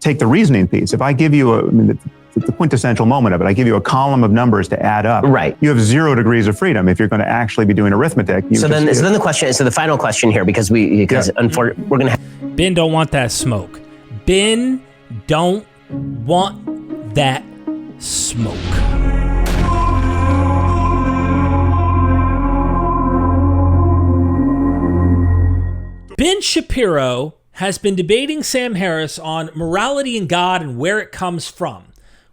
take the reasoning piece. If I give you the quintessential moment of it, I give you a column of numbers to add up. Right. You have 0 degrees of freedom if you're going to actually be doing arithmetic. So then the final question here, because unfortunately we're going to Ben don't want that smoke. Ben don't want that smoke. Ben Shapiro has been debating Sam Harris on morality and God and where it comes from.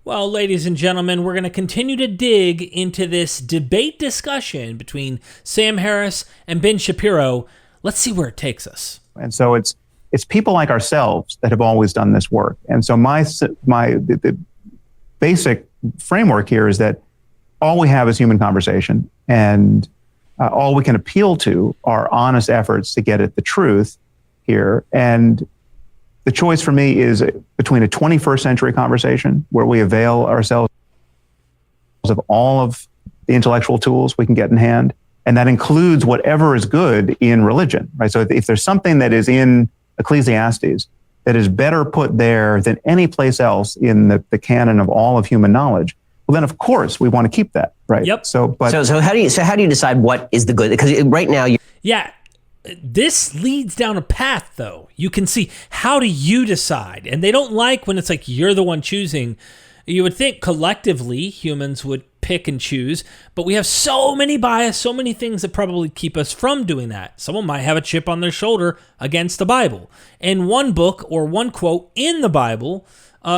Well, ladies and gentlemen, we're going to continue to dig into this debate discussion between Sam Harris and Ben Shapiro. Let's see where it takes us. And so it's people like ourselves that have always done this work. And so the basic framework here is that all we have is human conversation, and all we can appeal to are honest efforts to get at the truth here. And the choice for me is between a 21st century conversation where we avail ourselves of all of the intellectual tools we can get in hand, and that includes whatever is good in religion, right? So if there's something that is in Ecclesiastes that is better put there than any place else in the canon of all of human knowledge, well, then of course we want to keep that, right? Yep. So how do you decide what is the good? Because right now this leads down a path, though. You can see, how do you decide? And they don't like when it's like you're the one choosing. You would think collectively humans would pick and choose, but we have so many bias, so many things that probably keep us from doing that. Someone might have a chip on their shoulder against the Bible. And one book or one quote in the Bible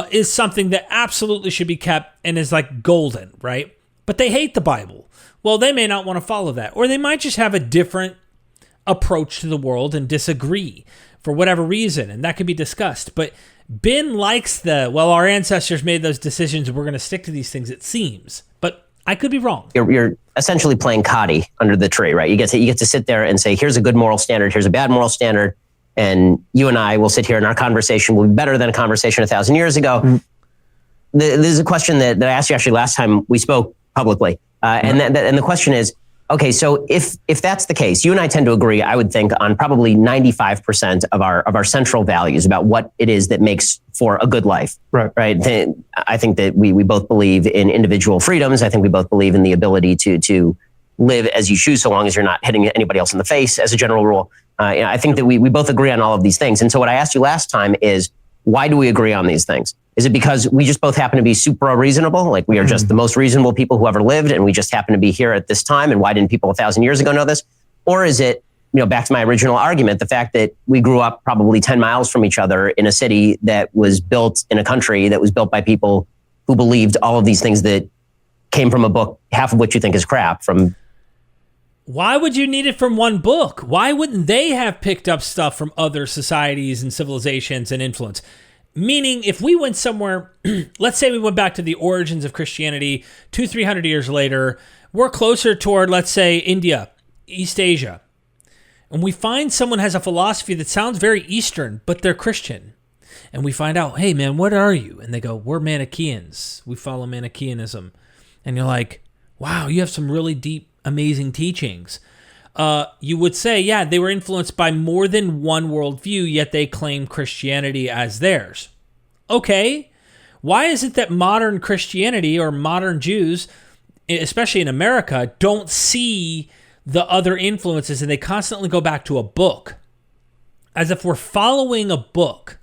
is something that absolutely should be kept and is like golden, right? But they hate the Bible. Well, they may not want to follow that, or they might just have a different approach to the world and disagree for whatever reason, and that could be discussed. But Ben likes our ancestors made those decisions, we're going to stick to these things, it seems. But I could be wrong. You're essentially playing Cotty under the tree, right? You get to sit there and say, here's a good moral standard, here's a bad moral standard, and you and I will sit here and our conversation will be better than a conversation 1,000 years ago. Mm-hmm. There's a question that I asked you actually last time we spoke publicly, and the question is, okay, so if that's the case, you and I tend to agree, I would think, on probably 95% of our central values about what it is that makes for a good life. Right. I think that we both believe in individual freedoms. I think we both believe in the ability to live as you choose, so long as you're not hitting anybody else in the face, as a general rule. I think that we both agree on all of these things. And so what I asked you last time is, why do we agree on these things? Is it because we just both happen to be super reasonable? Like we are just the most reasonable people who ever lived, and we just happen to be here at this time? And why didn't people 1,000 years ago know this? Or is it, back to my original argument, the fact that we grew up probably 10 miles from each other in a city that was built in a country that was built by people who believed all of these things that came from a book, half of which you think is crap from. Why would you need it from one book? Why wouldn't they have picked up stuff from other societies and civilizations and influence? Meaning, if we went somewhere, let's say we went back to the origins of Christianity 200-300 years later, we're closer toward, let's say, India, East Asia, and we find someone has a philosophy that sounds very Eastern, but they're Christian. And we find out, hey man, what are you? And they go, we're Manichaeans. We follow Manichaeanism. And you're like, wow, you have some really deep, amazing teachings. You would say, yeah, they were influenced by more than one worldview, yet they claim Christianity as theirs. Okay, why is it that modern Christianity or modern Jews, especially in America, don't see the other influences and they constantly go back to a book? As if we're following a book.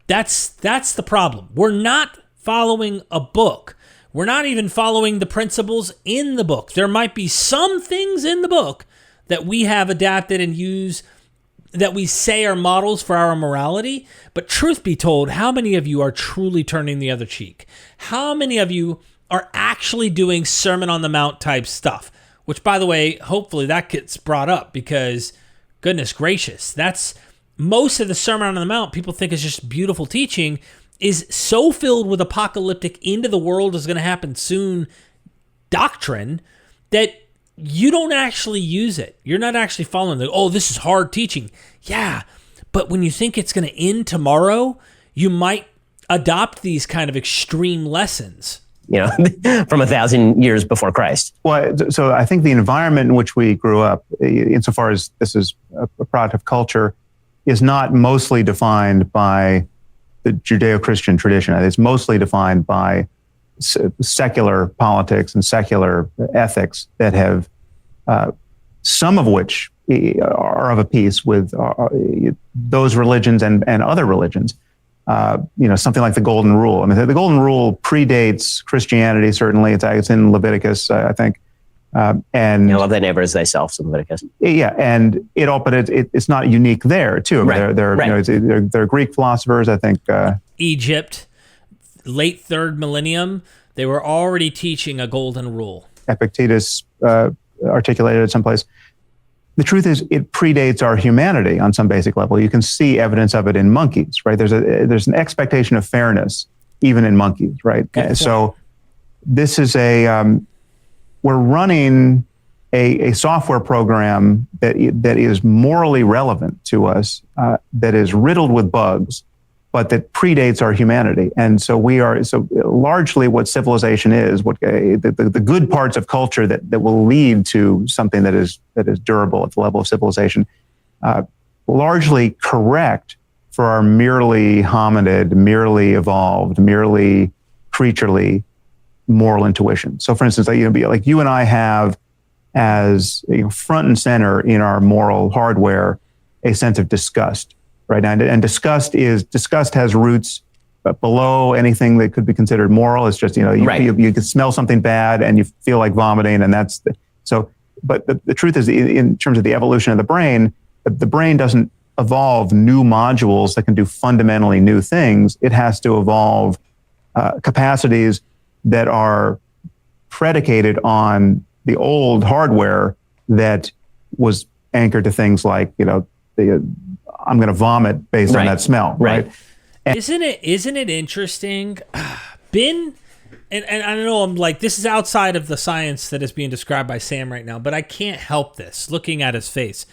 That's the problem. We're not following a book. We're not even following the principles in the book. There might be some things in the book that we have adapted and use that we say are models for our morality. But truth be told, how many of you are truly turning the other cheek? How many of you are actually doing Sermon on the Mount type stuff? Which, by the way, hopefully that gets brought up because, goodness gracious, that's most of the Sermon on the Mount people think is just beautiful teaching, is so filled with apocalyptic end of the world is going to happen soon doctrine that you don't actually use it. You're not actually following this is hard teaching. Yeah, but when you think it's going to end tomorrow, you might adopt these kind of extreme lessons. From 1,000 years before Christ. Well, so I think the environment in which we grew up, insofar as this is a product of culture, is not mostly defined by the Judeo-Christian tradition. It's mostly defined by secular politics and secular ethics that have, some of which are of a piece with those religions and other religions. Something like the Golden Rule. I mean, the Golden Rule predates Christianity, certainly. It's in Leviticus, I think. And love thy neighbor as thyself, in Leviticus. Yeah, and but it's not unique there too. I mean, Right. They're Greek philosophers, I think. Egypt, late 3rd millennium, they were already teaching a golden rule. Epictetus articulated it someplace. The truth is, it predates our humanity on some basic level. You can see evidence of it in monkeys, right? There's an expectation of fairness even in monkeys, right? So this is we're running a software program that is morally relevant to us, that is riddled with bugs, but that predates our humanity. And so largely what civilization is, what the good parts of culture that will lead to something that is durable at the level of civilization, largely correct for our merely hominid, merely evolved, merely creaturely moral intuition. So for instance, like you and I have as front and center in our moral hardware, a sense of disgust. Right. And disgust has roots below anything that could be considered moral. It's just, you can smell something bad and you feel like vomiting. And but the truth is, in terms of the evolution of the brain doesn't evolve new modules that can do fundamentally new things. It has to evolve capacities that are predicated on the old hardware that was anchored to things like, I'm going to vomit based on that smell. Right. Isn't it interesting? Ben, and I know I'm like, this is outside of the science that is being described by Sam right now, but I can't help this looking at his face.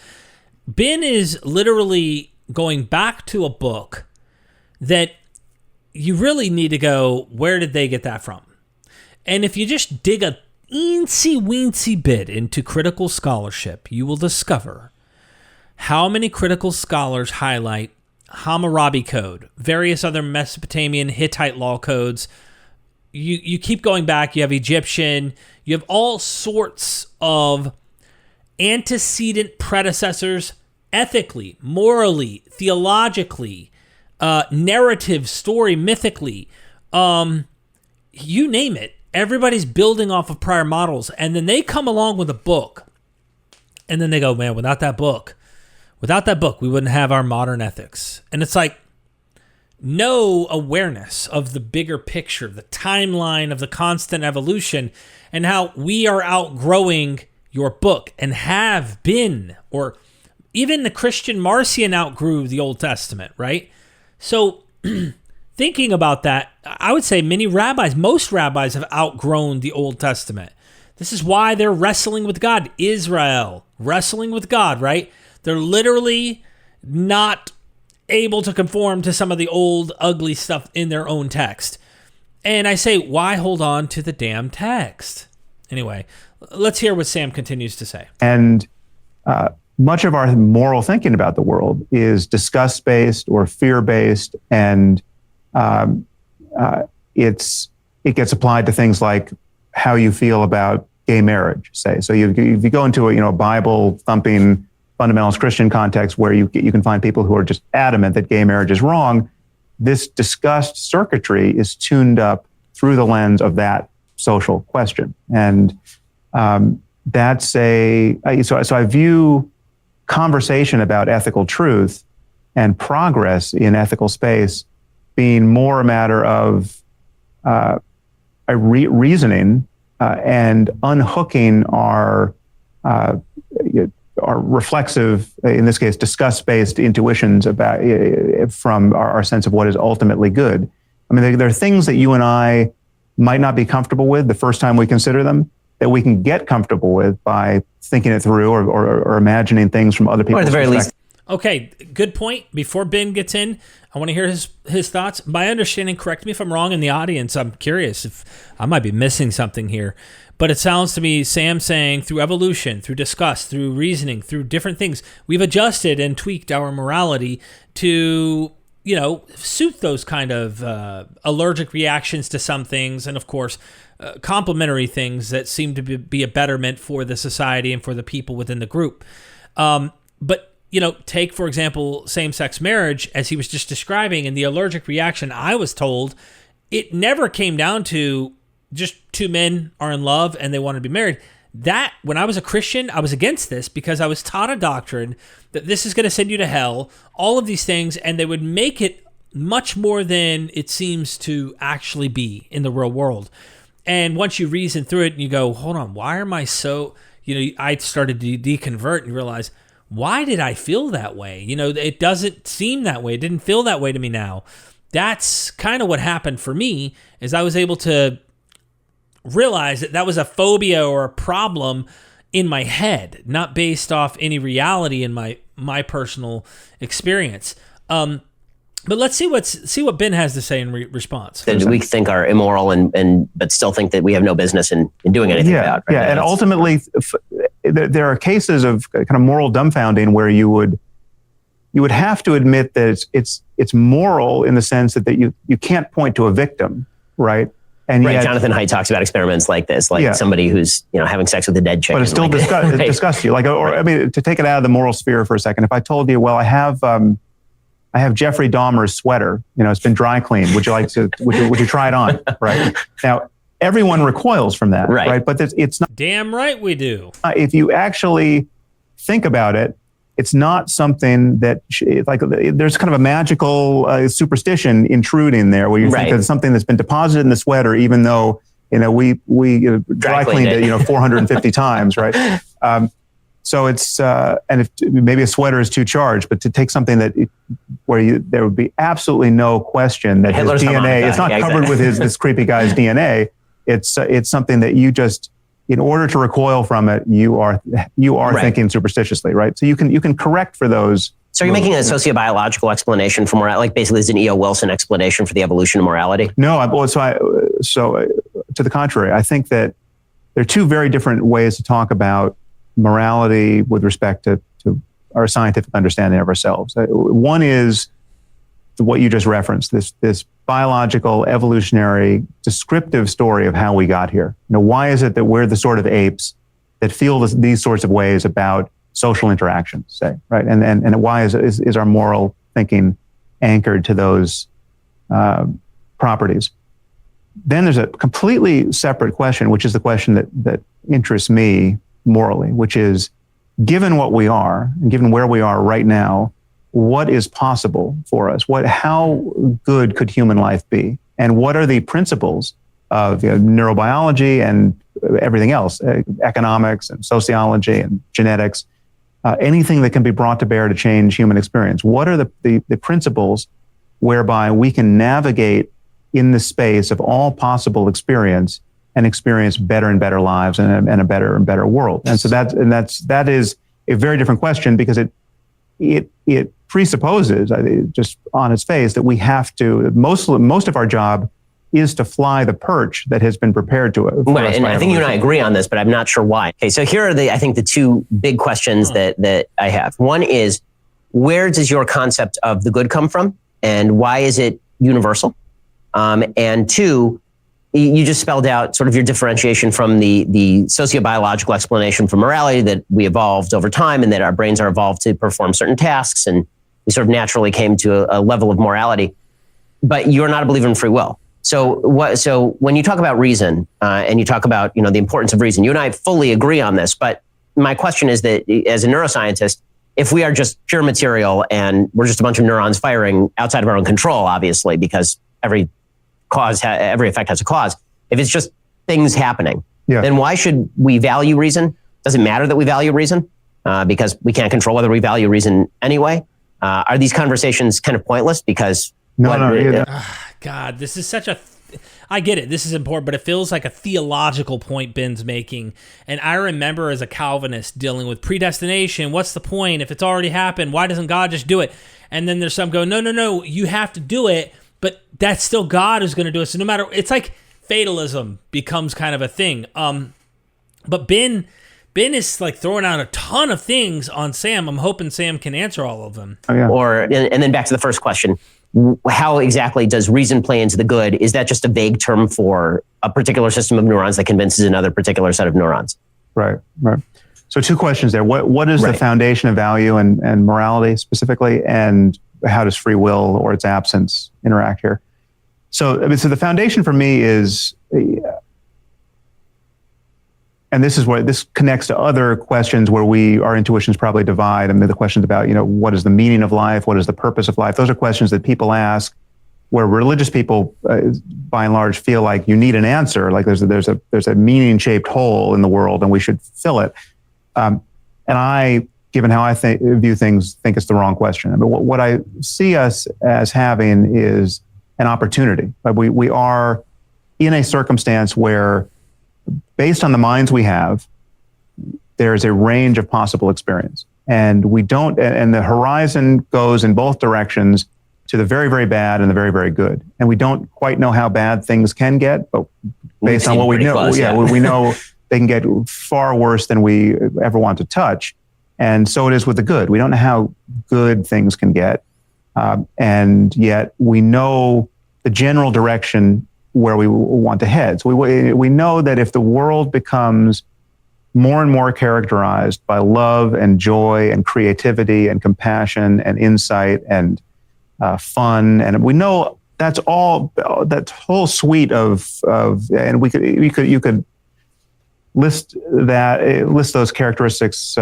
Ben is literally going back to a book that you really need to go, where did they get that from? And if you just dig a eensy-weensy bit into critical scholarship, you will discover how many critical scholars highlight Hammurabi Code, various other Mesopotamian Hittite law codes. You keep going back, you have Egyptian, you have all sorts of antecedent predecessors, ethically, morally, theologically, narrative, story, mythically, you name it. Everybody's building off of prior models, and then they come along with a book, and then they go, man, without that book, we wouldn't have our modern ethics. And it's like no awareness of the bigger picture, the timeline of the constant evolution, and how we are outgrowing your book and have been, or even the Christian Marcion outgrew the Old Testament, right? So thinking about that, I would say most rabbis have outgrown the Old Testament. This is why they're wrestling with God. Israel, wrestling with God, right? They're literally not able to conform to some of the old, ugly stuff in their own text. And I say, why hold on to the damn text? Anyway, let's hear what Sam continues to say. And much of our moral thinking about the world is disgust-based or fear-based, and it gets applied to things like how you feel about gay marriage, say. So if you go into a Bible-thumping fundamentalist Christian context where you can find people who are just adamant that gay marriage is wrong, this disgust circuitry is tuned up through the lens of that social question. And so I view conversation about ethical truth and progress in ethical space being more a matter of reasoning and unhooking our reflexive, in this case, disgust-based intuitions from our sense of what is ultimately good. I mean, there are things that you and I might not be comfortable with the first time we consider them, that we can get comfortable with by thinking it through or imagining things from other people's Or at the very least. Okay, good point. Before Ben gets in, I want to hear his thoughts. My understanding, correct me if I'm wrong in the audience, I'm curious if I might be missing something here. But it sounds to me, Sam saying through evolution, through disgust, through reasoning, through different things, we've adjusted and tweaked our morality to suit those kind of allergic reactions to some things, and of course, complementary things that seem to be a betterment for the society and for the people within the group. But take, for example, same-sex marriage, as he was just describing, and the allergic reaction, I was told, it never came down to just two men are in love and they want to be married. That, when I was a Christian, I was against this because I was taught a doctrine that this is going to send you to hell, all of these things, and they would make it much more than it seems to actually be in the real world. And once you reason through it and you go, hold on, why am I so, I started to deconvert and realize, why did I feel that way? It doesn't seem that way. It didn't feel that way to me now. That's kind of what happened for me, is I was able to realize that was a phobia or a problem in my head, not based off any reality in my personal experience. But let's see what Ben has to say in response. That we think are immoral but still think that we have no business in doing anything about. Right? Yeah, and ultimately, there are cases of kind of moral dumbfounding where you would have to admit that it's moral in the sense that you can't point to a victim, right? And right, yet, Jonathan Haidt talks about experiments like this, somebody who's having sex with a dead chicken. But it still disgusts you. To take it out of the moral sphere for a second, if I told you, well, I have Jeffrey Dahmer's sweater. It's been dry cleaned. Would you like to? Would you try it on? Right now, everyone recoils from that. Right. But it's not. Damn right we do. If you actually think about it, it's not something that there's kind of a magical superstition intruding there, where you think that it's something that's been deposited in the sweater, even though we dry cleaned it 450 times, right? So it's and if maybe a sweater is too charged, but to take something where there would be absolutely no question that Hitler's his DNA, it's not covered with this creepy guy's DNA. It's something that you just, in order to recoil from it, you are thinking superstitiously, right? So you can correct for those. So you're making a sociobiological explanation for morality, like basically it's an E.O. Wilson explanation for the evolution of morality? No, so to the contrary, I think that there are two very different ways to talk about morality with respect to our scientific understanding of ourselves. One is what you just referenced, this biological, evolutionary, descriptive story of how we got here. Why is it that we're the sort of apes that feel these sorts of ways about social interactions, say, right? And why is our moral thinking anchored to those properties? Then there's a completely separate question, which is the question that interests me morally, which is, given what we are, and given where we are right now, what is possible for us? How good could human life be? And what are the principles of neurobiology and everything else, economics and sociology and genetics, anything that can be brought to bear to change human experience? What are the principles whereby we can navigate in the space of all possible experience and experience better and better lives and a better and better world? And so that is a very different question, because it presupposes, just on its face, that we have to, most of our job is to fly the perch that has been prepared to it. Right, and I think you and I agree on this, but I'm not sure why. Okay, so here are the two big questions that I have. One is, where does your concept of the good come from, and why is it universal? And two, you just spelled out sort of your differentiation from the sociobiological explanation for morality, that we evolved over time and that our brains are evolved to perform certain tasks, and we sort of naturally came to a level of morality. But you're not a believer in free will. So when you talk about reason and you talk about the importance of reason, you and I fully agree on this. But my question is that, as a neuroscientist, if we are just pure material and we're just a bunch of neurons firing outside of our own control, obviously, because every effect has a cause. If it's just things happening, then why should we value reason? Does it matter that we value reason? Because we can't control whether we value reason anyway. Are these conversations kind of pointless? Because God, this is such a. I get it. This is important, but it feels like a theological point Ben's making. And I remember as a Calvinist dealing with predestination. What's the point? If it's already happened, why doesn't God just do it? And then there's some go, no, you have to do it. But that's still God who's going to do it. So no matter, it's like fatalism becomes kind of a thing. But Ben is like throwing out a ton of things on Sam. I'm hoping Sam can answer all of them. And then back to the first question. how exactly does reason play into the good? Is that just a vague term for a particular system of neurons that convinces another particular set of neurons? Right. So two questions there. What is the Right. foundation of value and morality specifically, and how does free will or its absence interact here? So the foundation for me is, and this connects to other questions where our intuitions probably divide. I mean, the questions about, what is the meaning of life? What is the purpose of life? Those are questions that people ask, where religious people, by and large, feel like you need an answer. Like there's a meaning-shaped hole in the world, and we should fill it. And I, given how I view things, think it's the wrong question. I mean, what I see us as having is an opportunity. We are in a circumstance where, based on the minds we have, there's a range of possible experience. And and the horizon goes in both directions, to the very, very bad and the very, very good. And we don't quite know how bad things can get, but based on what we know, close, we know they can get far worse than we ever want to touch. And so it is with the good. We don't know how good things can get. And yet we know the general direction where we want to head. So we know that if the world becomes more and more characterized by love and joy and creativity and compassion and insight and fun, and we know that's all, that whole suite of and you could list those characteristics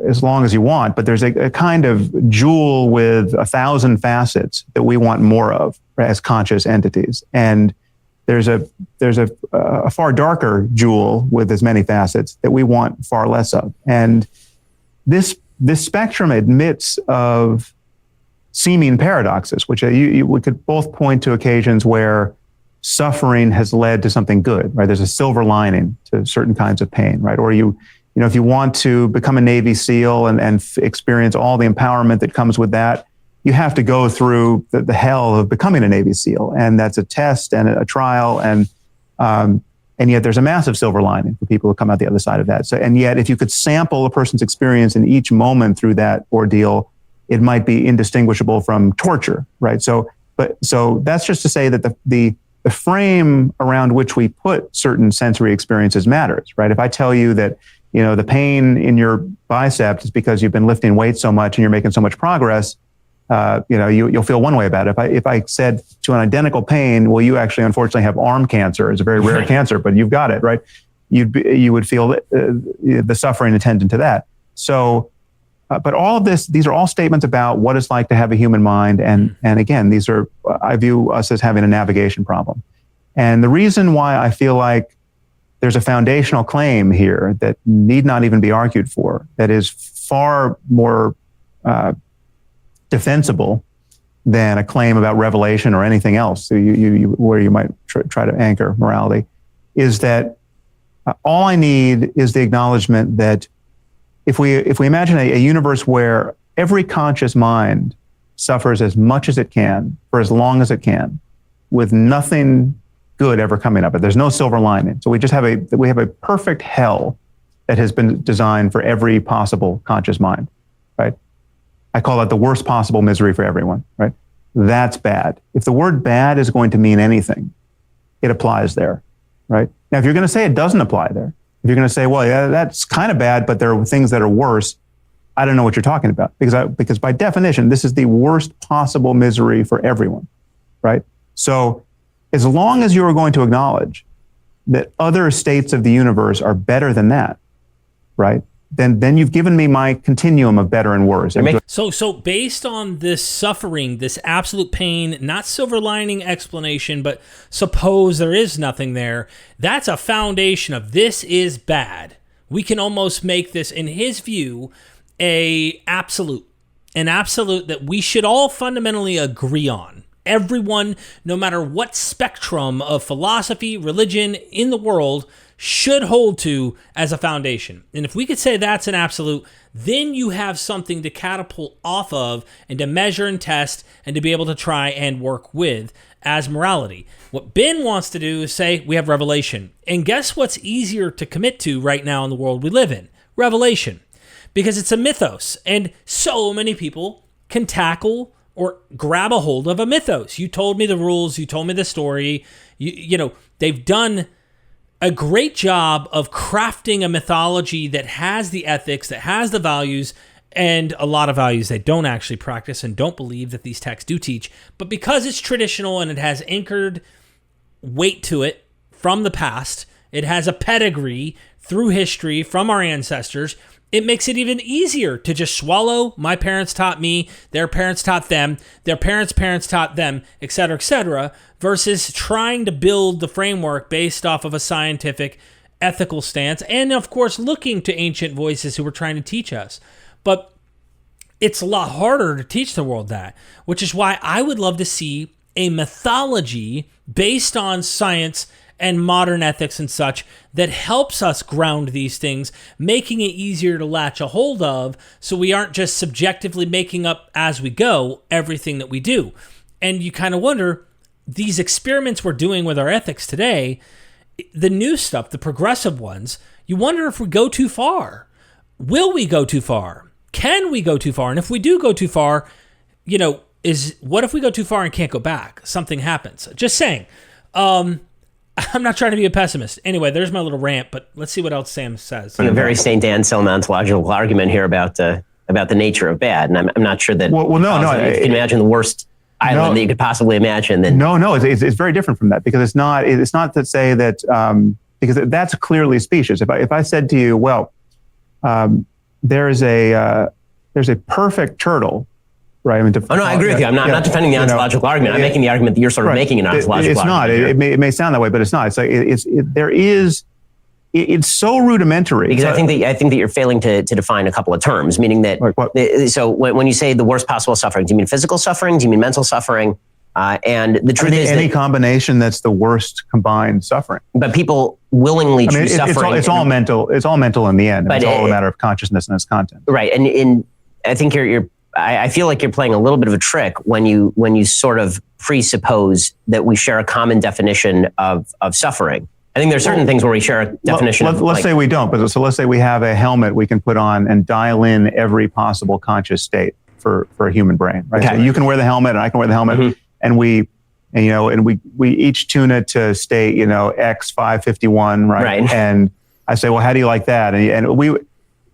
as long as you want, but there's a kind of jewel with 1,000 facets that we want more of, right, as conscious entities. And there's a far darker jewel with as many facets that we want far less of. And this spectrum admits of seeming paradoxes, which we could both point to occasions where suffering has led to something good, right? There's a silver lining to certain kinds of pain, right? Or if you want to become a Navy SEAL and experience all the empowerment that comes with that, you have to go through the hell of becoming a Navy SEAL. And that's a test and a trial. And yet there's a massive silver lining for people who come out the other side of that. So, and yet if you could sample a person's experience in each moment through that ordeal, it might be indistinguishable from torture, right? So that's just to say that the frame around which we put certain sensory experiences matters, right? If I tell you that, the pain in your bicep is because you've been lifting weights so much and you're making so much progress, you'll feel one way about it. If I said to an identical pain, well, you actually unfortunately have arm cancer. It's a very rare cancer, but you've got it, right? You would feel the suffering attendant to that. So, but all of these are all statements about what it's like to have a human mind. And again, I view us as having a navigation problem. And the reason why I feel like there's a foundational claim here that need not even be argued for, that is far more defensible than a claim about revelation or anything else where you might try to anchor morality, is that all I need is the acknowledgement that if we imagine a universe where every conscious mind suffers as much as it can for as long as it can, with nothing good ever coming up, there's no silver lining. So we have a perfect hell that has been designed for every possible conscious mind, right? I call that the worst possible misery for everyone, right? That's bad. If the word bad is going to mean anything, it applies there, right? Now, if you're going to say it doesn't apply there, if you're going to say, well, yeah, that's kind of bad, but there are things that are worse, I don't know what you're talking about, because by definition, this is the worst possible misery for everyone, right? So as long as you are going to acknowledge that other states of the universe are better than that, right? Then you've given me my continuum of better and worse. So based on this suffering, this absolute pain, not silver lining explanation, but suppose there is nothing there, that's a foundation of this is bad. We can almost make this, in his view, an absolute that we should all fundamentally agree on. Everyone, no matter what spectrum of philosophy, religion in the world, should hold to as a foundation. And if we could say that's an absolute, then you have something to catapult off of and to measure and test and to be able to try and work with as morality. What Ben wants to do is say we have revelation. And guess what's easier to commit to right now in the world we live in? Revelation. Because it's a mythos. And so many people can tackle or grab a hold of a mythos. You told me the rules. You told me the story. You know, they've done a great job of crafting a mythology that has the ethics, that has the values, and a lot of values they don't actually practice and don't believe that these texts do teach. But because it's traditional and it has anchored weight to it from the past, it has a pedigree through history from our ancestors, it makes it even easier to just swallow. My parents taught me, their parents taught them, their parents' parents taught them, et cetera, versus trying to build the framework based off of a scientific, ethical stance, and of course, looking to ancient voices who were trying to teach us. But it's a lot harder to teach the world that, which is why I would love to see a mythology based on science and modern ethics and such that helps us ground these things, making it easier to latch a hold of so we aren't just subjectively making up as we go everything that we do. And you kind of wonder, these experiments we're doing with our ethics today, the new stuff, the progressive ones, you wonder if we go too far. Will we go too far? Can we go too far? And if we do go too far, you know, what if we go too far and can't go back? Something happens. Just saying. I'm not trying to be a pessimist. Anyway, there's my little rant, but let's see what else Sam says. A very St. Anselm ontological argument here about the nature of bad, and I'm not sure that. No. You can imagine the worst island that you could possibly imagine. Then no, it's very different from that, because it's not to say that because that's clearly specious. If I said to you, well, there's a perfect turtle. Right. I mean, I agree with you. I'm not defending the ontological argument. I'm making the argument that you're sort of making an ontological argument. It's not. It may sound that way, but it's not. It's like it's so rudimentary. Because I think that you're failing to define a couple of terms, meaning that. So when you say the worst possible suffering, do you mean physical suffering? Do you mean mental suffering? And the truth is any combination that's the worst combined suffering. But people willingly choose suffering. It's all mental. It's all mental in the end. But it's all a matter of consciousness and its content. Right. And I think I feel like you're playing a little bit of a trick when you sort of presuppose that we share a common definition of suffering. I think there's certain things where we share a definition. Let's say we don't, but so let's say we have a helmet we can put on and dial in every possible conscious state for a human brain. Right. Okay. So you can wear the helmet and I can wear the helmet, and we each tune it to state X551, right? Right. And I say, well, how do you like that?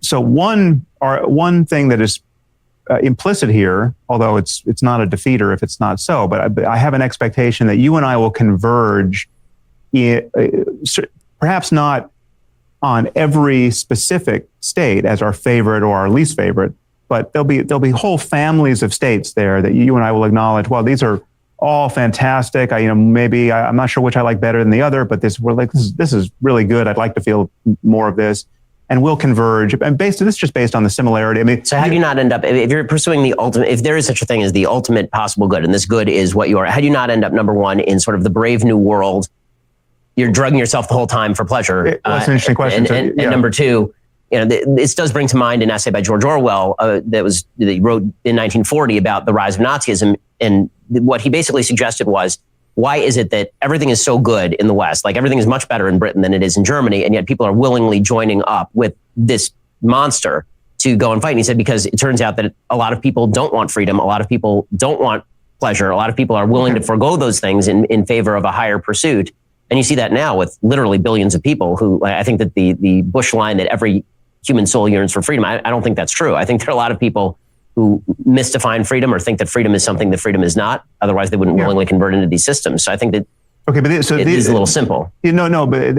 So one thing that is implicit here, although it's not a defeater if it's not so, but I have an expectation that you and I will converge, perhaps not on every specific state as our favorite or our least favorite, but there'll be whole families of states there that you and I will acknowledge. Well, these are all fantastic. Maybe I'm not sure which I like better than the other, but this is really good. I'd like to feel more of this. And we'll converge. And this is just based on the similarity. I mean, so how do you not end up, if you're pursuing the ultimate, if there is such a thing as the ultimate possible good, and this good is what you are, how do you not end up, number one, in sort of the brave new world? You're drugging yourself the whole time for pleasure. That's an interesting question. And number two, this does bring to mind an essay by George Orwell that he wrote in 1940 about the rise of Nazism. And what he basically suggested was, why is it that everything is so good in the West? Like everything is much better in Britain than it is in Germany. And yet people are willingly joining up with this monster to go and fight. And he said, because it turns out that a lot of people don't want freedom. A lot of people don't want pleasure. A lot of people are willing to forego those things in favor of a higher pursuit. And you see that now with literally billions of people who, I think that the Bush line that every human soul yearns for freedom, I don't think that's true. I think there are a lot of people who misdefine freedom or think that freedom is something that freedom is not. Otherwise, they wouldn't willingly convert into these systems. So I think that it is a little simple. No, but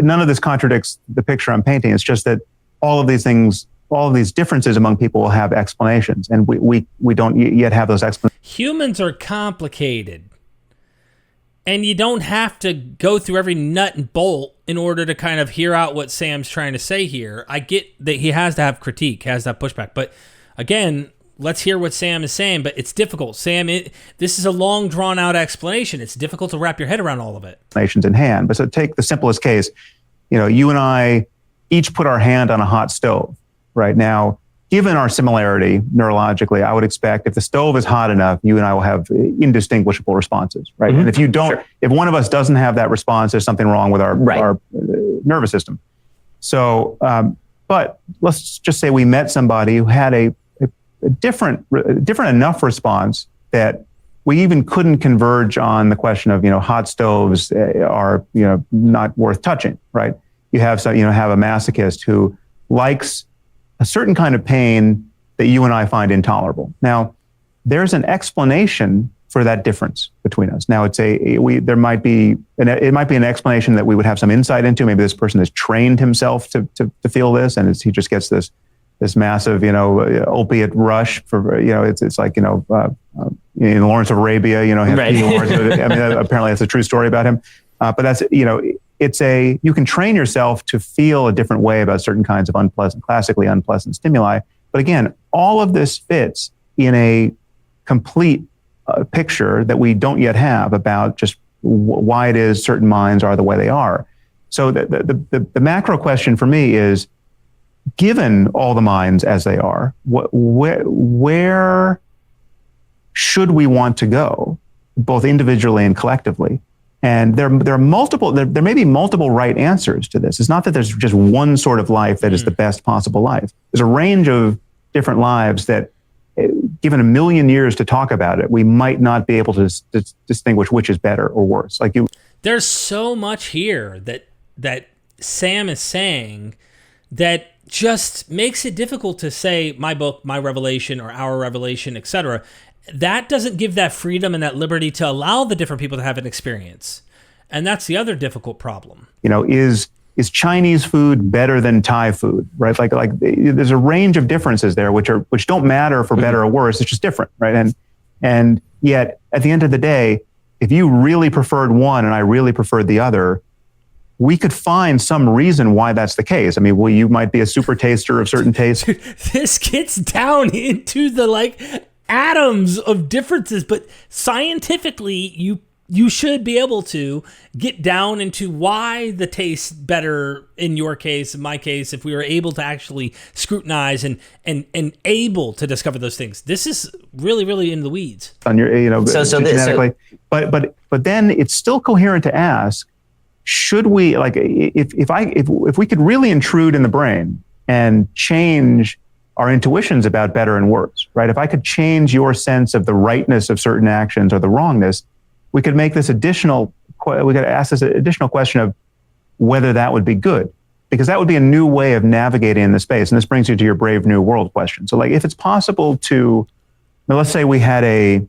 none of this contradicts the picture I'm painting. It's just that all of these things, all of these differences among people will have explanations, and we don't yet have those explanations. Humans are complicated, and you don't have to go through every nut and bolt in order to kind of hear out what Sam's trying to say here. I get that he has to have critique, has to have pushback, but again, let's hear what Sam is saying, but it's difficult. Sam, this is a long, drawn-out explanation. It's difficult to wrap your head around all of it. Nations in hand. But so take the simplest case. You and I each put our hand on a hot stove. Right now, given our similarity neurologically, I would expect if the stove is hot enough, you and I will have indistinguishable responses. Right. And if you don't, if one of us doesn't have that response, there's something wrong with our nervous system. So, but let's just say we met somebody who had a different enough response that we even couldn't converge on the question of, hot stoves are, not worth touching, right? You have a masochist who likes a certain kind of pain that you and I find intolerable. Now, there's an explanation for that difference between us. Now, it might be an explanation that we would have some insight into. Maybe this person has trained himself to feel this, and he just gets this massive, opiate rush for, it's like, in Lawrence of Arabia, Right. Apparently that's a true story about him. But that's, you can train yourself to feel a different way about certain kinds of classically unpleasant stimuli. But again, all of this fits in a complete picture that we don't yet have about just why it is certain minds are the way they are. So the macro question for me is, given all the minds as they are, where should we want to go, both individually and collectively? And there may be multiple right answers to this. It's not that there's just one sort of life that is the best possible life. There's a range of different lives that, given 1 million years to talk about it, we might not be able to distinguish which is better or worse. There's so much here that Sam is saying that just makes it difficult to say my book, my revelation, or our revelation, etc. That doesn't give that freedom and that liberty to allow the different people to have an experience. And that's the other difficult problem. Is Chinese food better than Thai food, right? Like there's a range of differences there, which don't matter for better or worse. It's just different, right? And yet, at the end of the day, if you really preferred one and I really preferred the other, we could find some reason why that's the case. You might be a super taster of certain tastes. This gets down into the atoms of differences, but scientifically, you should be able to get down into why the tastes better in your case, in my case, if we were able to actually scrutinize and able to discover those things. This is really, really in the weeds. On your, genetically. But then it's still coherent to ask, should we, if we could really intrude in the brain and change our intuitions about better and worse, right? If I could change your sense of the rightness of certain actions or the wrongness, we could make this we could ask this additional question of whether that would be good, because that would be a new way of navigating in the space. And this brings you to your Brave New World question. So if it's possible to, let's say we had a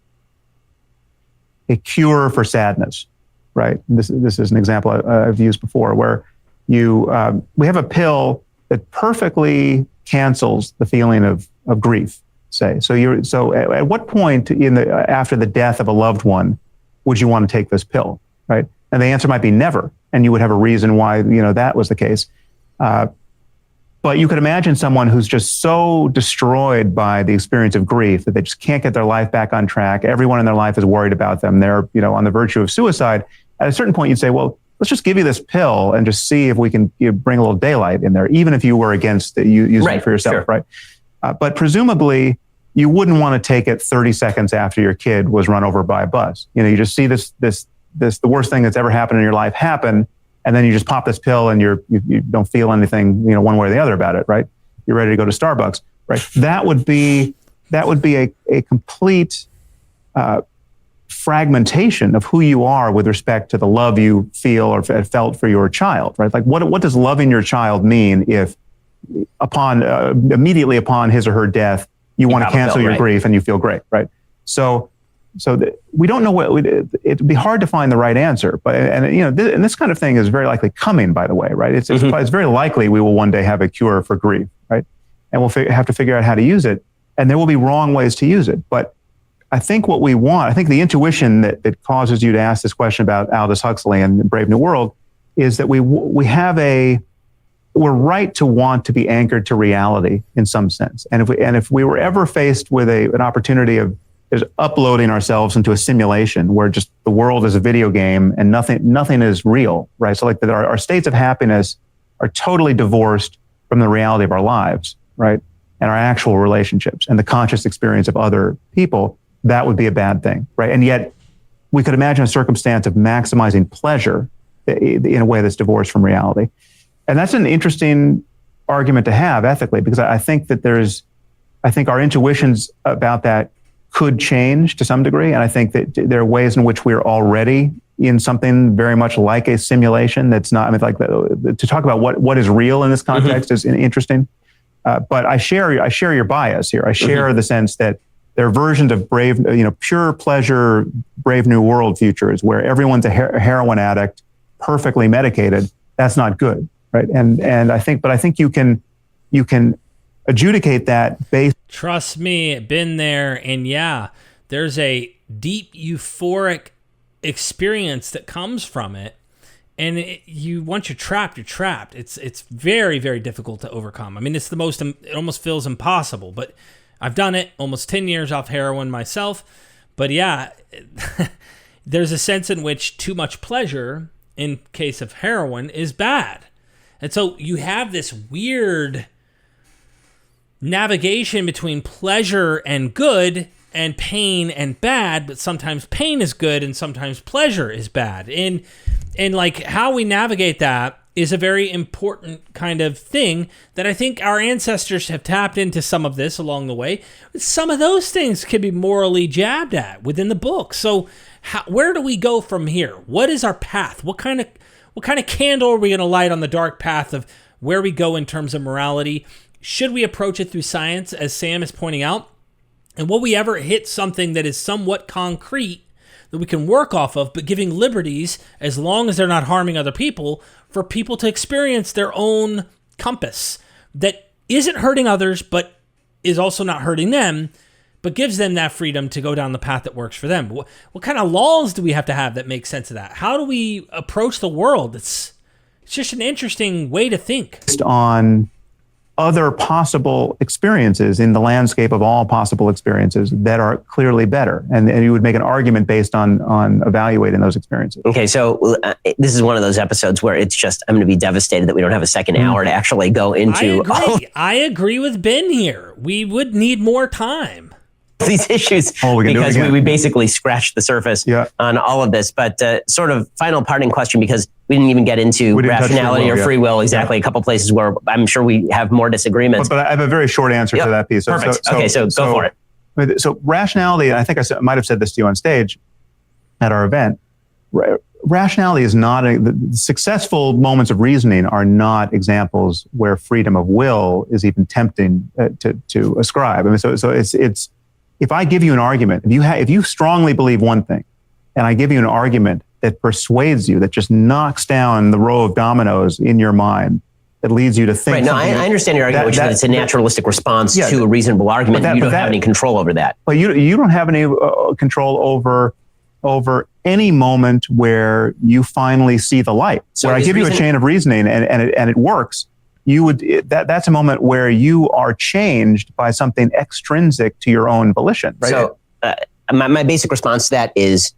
cure for sadness, right? This is an example I've used before, where we have a pill that perfectly cancels the feeling of grief, say. So at what point after the death of a loved one would you want to take this pill, right? And the answer might be never, and you would have a reason why that was the case. But you could imagine someone who's just so destroyed by the experience of grief that they just can't get their life back on track. Everyone in their life is worried about them. They're on the verge of suicide. At a certain point, you'd say, well, let's just give you this pill and just see if we can bring a little daylight in there, even if you were against using it for yourself, sure. right? But presumably, you wouldn't want to take it 30 seconds after your kid was run over by a bus. You just see the worst thing that's ever happened in your life happen, and then you just pop this pill and you don't feel anything, one way or the other about it, right? You're ready to go to Starbucks, right? That would be a complete fragmentation of who you are with respect to the love you feel or felt for your child, right? Like what does loving your child mean if immediately upon his or her death, you want to cancel your grief and you feel great, right? So we don't know it'd be hard to find the right answer, but and this kind of thing is very likely coming, by the way, right? It's very likely we will one day have a cure for grief, right? And we'll have to figure out how to use it, and there will be wrong ways to use it. But I think what we want, I think the intuition that causes you to ask this question about Aldous Huxley and Brave New World is that we're right to want to be anchored to reality in some sense. And if we were ever faced with an opportunity of just uploading ourselves into a simulation where just the world is a video game and nothing is real, right? So like that our states of happiness are totally divorced from the reality of our lives, right? And our actual relationships and the conscious experience of other people, that would be a bad thing, right? And yet we could imagine a circumstance of maximizing pleasure in a way that's divorced from reality. And that's an interesting argument to have ethically, because I think our intuitions about that could change to some degree. And I think that there are ways in which we're already in something very much like a simulation that's not, I mean, like to talk about what is real in this context is interesting. But I share your bias here. I share the sense that there are versions of pure pleasure, Brave New World futures where everyone's a heroin addict, perfectly medicated. That's not good, right? And I think you can adjudicate that based. Trust me, been there, and yeah, there's a deep euphoric experience that comes from it, and once you're trapped, you're trapped. It's very, very difficult to overcome. I mean, it almost feels impossible, but I've done it, almost 10 years off heroin myself. But yeah, there's a sense in which too much pleasure, in case of heroin, is bad. And so you have this weird navigation between pleasure and good and pain and bad, but sometimes pain is good and sometimes pleasure is bad. And like how we navigate that is a very important kind of thing that I think our ancestors have tapped into some of this along the way. Some of those things can be morally jabbed at within the book. So where do we go from here? What is our path? What kind of candle are we going to light on the dark path of where we go in terms of morality? Should we approach it through science, as Sam is pointing out? And will we ever hit something that is somewhat concrete that we can work off of, but giving liberties, as long as they're not harming other people, for people to experience their own compass that isn't hurting others, but is also not hurting them, but gives them that freedom to go down the path that works for them? What kind of laws do we have to have that make sense of that? How do we approach the world? It's just an interesting way to think. Based on other possible experiences in the landscape of all possible experiences that are clearly better. And you would make an argument based on evaluating those experiences. Okay, so this is one of those episodes where it's just, I'm going to be devastated that we don't have a second hour to actually go into I agree with Ben here. We would need more time. These issues because we basically scratched the surface on all of this. But sort of final parting question, because we didn't even get into rationality or free will. Exactly. A couple places where I'm sure we have more disagreements. But I have a very short answer to that piece. Perfect. So go for it. So rationality, and I think I might have said this to you on stage at our event, rationality is not the successful moments of reasoning are not examples where freedom of will is even tempting to ascribe. I mean, so it's if I give you an argument, if you strongly believe one thing, and I give you an argument that persuades you, that just knocks down the row of dominoes in your mind, that leads you to think. Right. No, I understand your argument, which is that it's a naturalistic response to a reasonable argument. You don't have any control over that. But you don't have any control over any moment where you finally see the light. So where I give you a chain of reasoning and it works. That's a moment where you are changed by something extrinsic to your own volition. Right? So my basic response to that is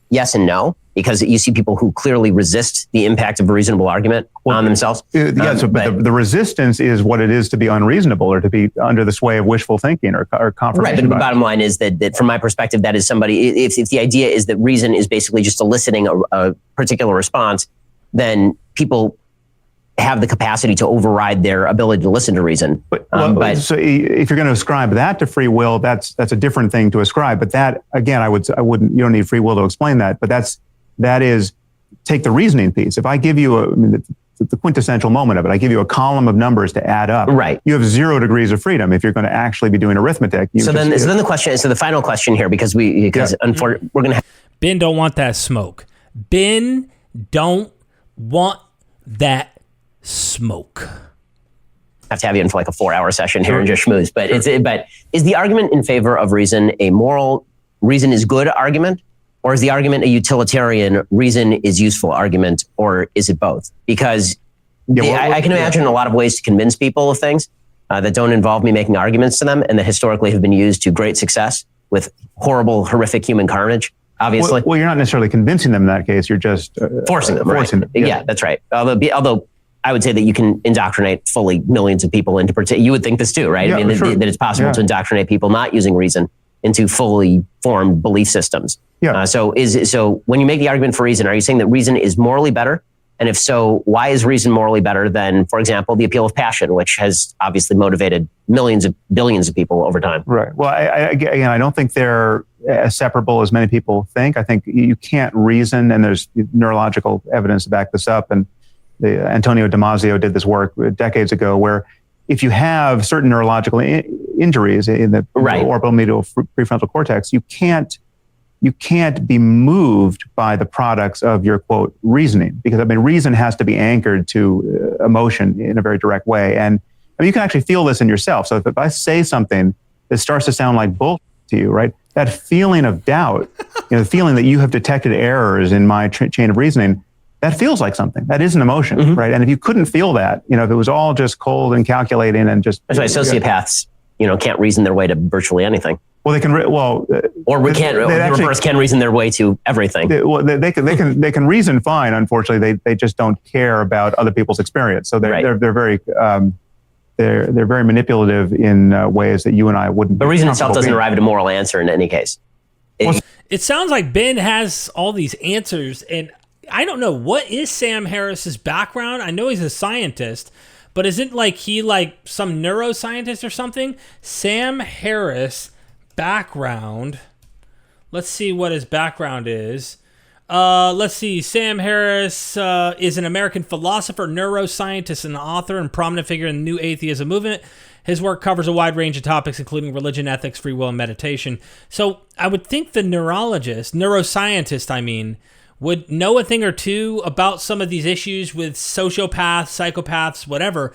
yes and no, because you see people who clearly resist the impact of a reasonable argument on themselves. But the resistance is what it is to be unreasonable or to be under the sway of wishful thinking or confirmation. Right, but the bottom line is that from my perspective, that is somebody, if the idea is that reason is basically just eliciting a particular response, then people have the capacity to override their ability to listen to reason. So if you're going to ascribe that to free will, that's a different thing to ascribe. But that, again, I wouldn't. You don't need free will to explain that. But that is take the reasoning piece. If I give you the quintessential moment of it, I give you a column of numbers to add up. Right. You have 0 degrees of freedom if you're going to actually be doing arithmetic. So then the final question here, because unfortunately we're going to have Ben don't want that smoke. Ben don't want that smoke. have to have you in for like a 4-hour session here and just schmooze. But but is the argument in favor of reason a moral reason is good argument, or is the argument a utilitarian reason is useful argument, or is it both? Because I can imagine a lot of ways to convince people of things that don't involve me making arguments to them, and that historically have been used to great success with horrible, horrific human carnage. Obviously, well, you're not necessarily convincing them in that case. You're just forcing them. Forcing them. Yeah, that's right. Although I would say that you can indoctrinate fully millions of people into. You would think this too, right? Yeah, I mean, sure. that it's possible to indoctrinate people not using reason into fully formed belief systems. Yeah. So when you make the argument for reason, are you saying that reason is morally better And if so, why is reason morally better than, for example, the appeal of passion, which has obviously motivated millions of billions of people over time? Right. Well, again, I don't think they're as separable as many people think. I think you can't reason, and there's neurological evidence to back this up. And Antonio Damasio did this work decades ago, where if you have certain neurological injuries in the orbital medial prefrontal cortex, you can't be moved by the products of your, quote, reasoning, because reason has to be anchored to emotion in a very direct way. And you can actually feel this in yourself. So if I say something that starts to sound like bullshit to you, right, that feeling of doubt, the feeling that you have detected errors in my chain of reasoning, that feels like something. That is an emotion, right? And if you couldn't feel that, if it was all just cold and calculating and just... That's why sociopaths, can't reason their way to virtually anything. Well, they can. Reverse can reason their way to everything. They can reason fine. Unfortunately, they just don't care about other people's experience. So they're very they're very manipulative in ways that you and I wouldn't. But reason itself doesn't arrive at a moral answer in any case. It sounds like Ben has all these answers, and I don't know, what is Sam Harris's background? I know he's a scientist, but isn't he some neuroscientist or something? Sam Harris. Background. Let's see what his background is. Let's see. Sam Harris is an American philosopher, neuroscientist, and author and prominent figure in the New Atheism movement. His work covers a wide range of topics, including religion, ethics, free will, and meditation. So I would think the neuroscientist, would know a thing or two about some of these issues with sociopaths, psychopaths, whatever.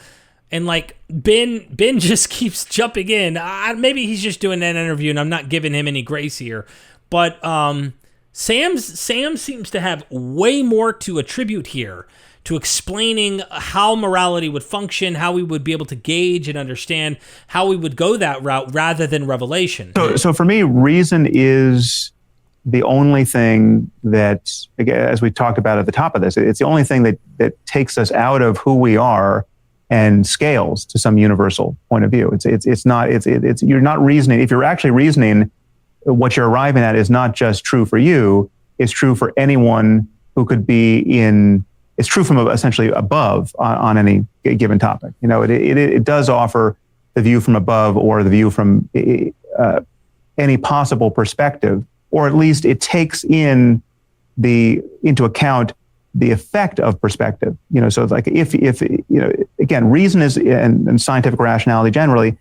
And Ben just keeps jumping in. Maybe he's just doing that interview, and I'm not giving him any grace here. But Sam seems to have way more to attribute here to explaining how morality would function, how we would be able to gauge and understand how we would go that route rather than revelation. So for me, reason is the only thing that, again, as we talked about at the top of this, it's the only thing that takes us out of who we are and scales to some universal point of view. You're not reasoning. If you're actually reasoning, what you're arriving at is not just true for you, it's true for anyone who could be it's true from essentially above on any given topic. It does offer the view from above or the view from any possible perspective, or at least it takes into account the effect of perspective. So it's like if again, reason is, and scientific rationality generally,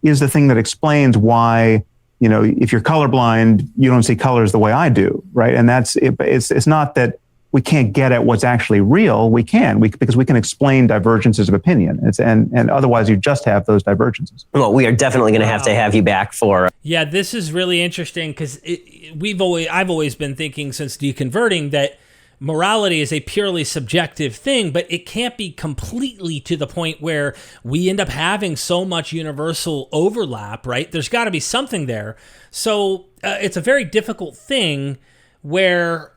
is the thing that explains why, if you're colorblind, you don't see colors the way I do, right? And it's not that we can't get at what's actually real. We can, because we can explain divergences of opinion. And otherwise you just have those divergences. Well, we are definitely going to have you back for. Yeah, this is really interesting, because I've always been thinking since deconverting that morality is a purely subjective thing, but it can't be completely to the point where we end up having so much universal overlap, right? There's got to be something there. So it's a very difficult thing where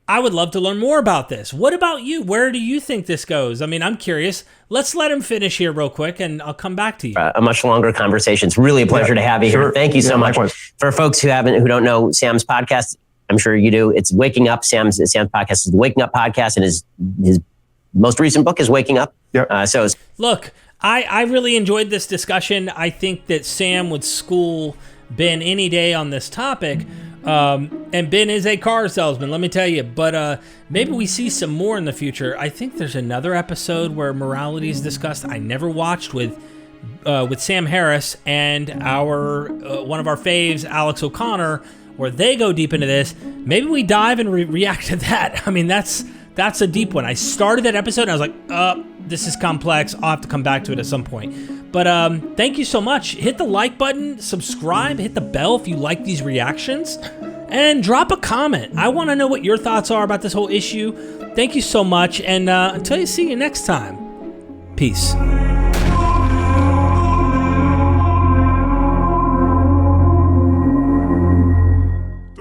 I would love to learn more about this. What about you? Where do you think this goes? I'm curious. Let's let him finish here real quick, and I'll come back to you. A much longer conversation. It's really a pleasure to have you here. Thank you so much. Likewise. For folks who don't know Sam's podcast, I'm sure you do. It's Waking Up. Sam's podcast is the Waking Up podcast, and his most recent book is Waking Up. Yep. Look, I really enjoyed this discussion. I think that Sam would school Ben any day on this topic. And Ben is a car salesman, let me tell you. But maybe we see some more in the future. I think there's another episode where morality is discussed I never watched with Sam Harris and our one of our faves, Alex O'Connor, where they go deep into this. Maybe we dive and react to that. That's a deep one. I started that episode and I was like, this is complex. I'll have to come back to it at some point. But thank you so much. Hit the like button, subscribe, hit the bell if you like these reactions, and drop a comment. I want to know what your thoughts are about this whole issue. Thank you so much, and until you see you next time, peace.